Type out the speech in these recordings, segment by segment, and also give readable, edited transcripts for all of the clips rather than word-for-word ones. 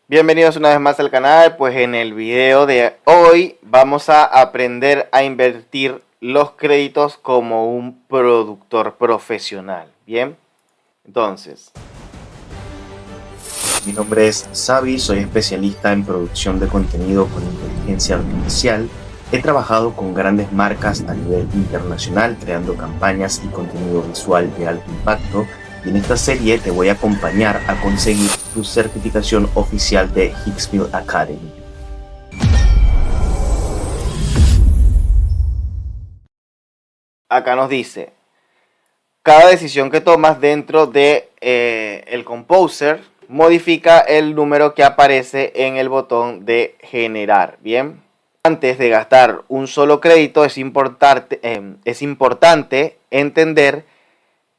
Bienvenidos una vez más al canal. Pues en el video de hoy vamos a aprender a invertir los créditos como un productor profesional. Bien, entonces Mi nombre es Xavi, soy especialista en producción de contenido con inteligencia artificial. He trabajado con grandes marcas a nivel internacional creando campañas y contenido visual de alto impacto. Y en esta serie te voy a acompañar a conseguir tu certificación oficial de Hicksville Academy. acá nos dice: cada decisión que tomas dentro de el Composer modifica el número que aparece en el botón de generar. Bien, antes de gastar un solo crédito es importante entender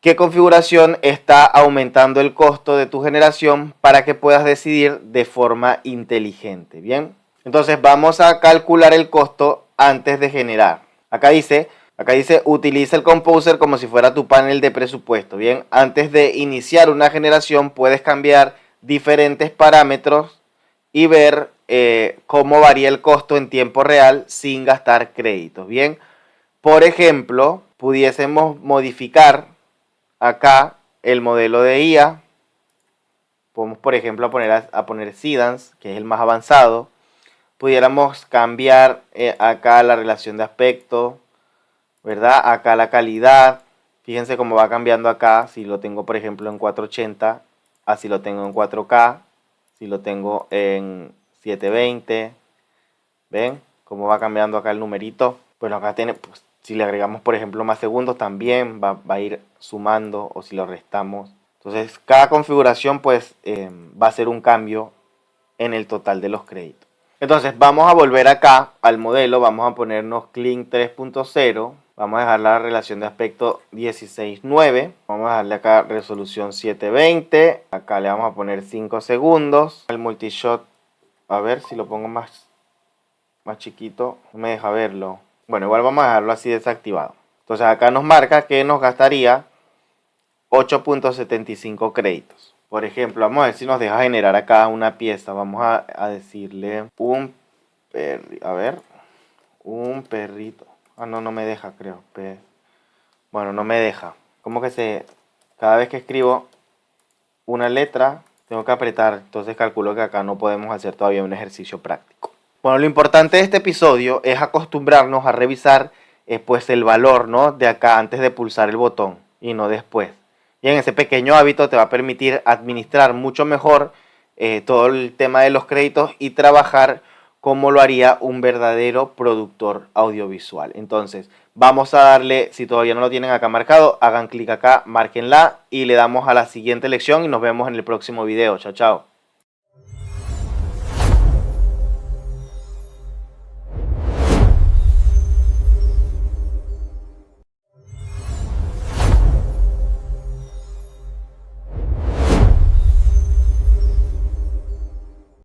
qué configuración está aumentando el costo de tu generación para que puedas decidir de forma inteligente. Bien, entonces vamos a calcular el costo antes de generar. Acá dice, utiliza el Composer como si fuera tu panel de presupuesto. Bien, antes de iniciar una generación puedes cambiar diferentes parámetros y ver cómo varía el costo en tiempo real sin gastar créditos. Bien, por ejemplo, pudiésemos modificar acá el modelo de IA. Podemos, por ejemplo, poner Seedance, que es el más avanzado. Pudiéramos cambiar acá la relación de aspecto, ¿verdad? Acá la calidad. Fíjense cómo va cambiando acá. Si lo tengo, por ejemplo, en 480, así lo tengo en 4K. Si lo tengo en 720, ¿ven? Cómo va cambiando acá el numerito. Bueno, acá tiene, pues, si le agregamos, por ejemplo, más segundos, también va a ir sumando, o si lo restamos. Entonces, cada configuración, pues, va a ser un cambio en el total de los créditos. Entonces, vamos a volver acá al modelo. Vamos a ponernos Clean 3.0. Vamos a dejar la relación de aspecto 16:9. Vamos a darle acá resolución 720. Acá le vamos a poner 5 segundos. El multishot, a ver si lo pongo más chiquito, no me deja verlo. Bueno, igual vamos a dejarlo así desactivado. Entonces acá nos marca que nos gastaría 8.75 créditos. Por ejemplo, vamos a ver si nos deja generar acá una pieza. Vamos a decirle un perrito. Ah, no, no me deja, creo. Bueno, no me deja. Como que cada vez que escribo una letra, tengo que apretar. Entonces calculo que acá no podemos hacer todavía un ejercicio práctico. Bueno, lo importante de este episodio es acostumbrarnos a revisar pues el valor, ¿no?, de acá antes de pulsar el botón y no después. Y en ese pequeño hábito te va a permitir administrar mucho mejor todo el tema de los créditos y trabajar como lo haría un verdadero productor audiovisual. Entonces, vamos a darle, si todavía no lo tienen acá marcado, hagan clic acá, márquenla y le damos a la siguiente lección y nos vemos en el próximo video. Chao, chao.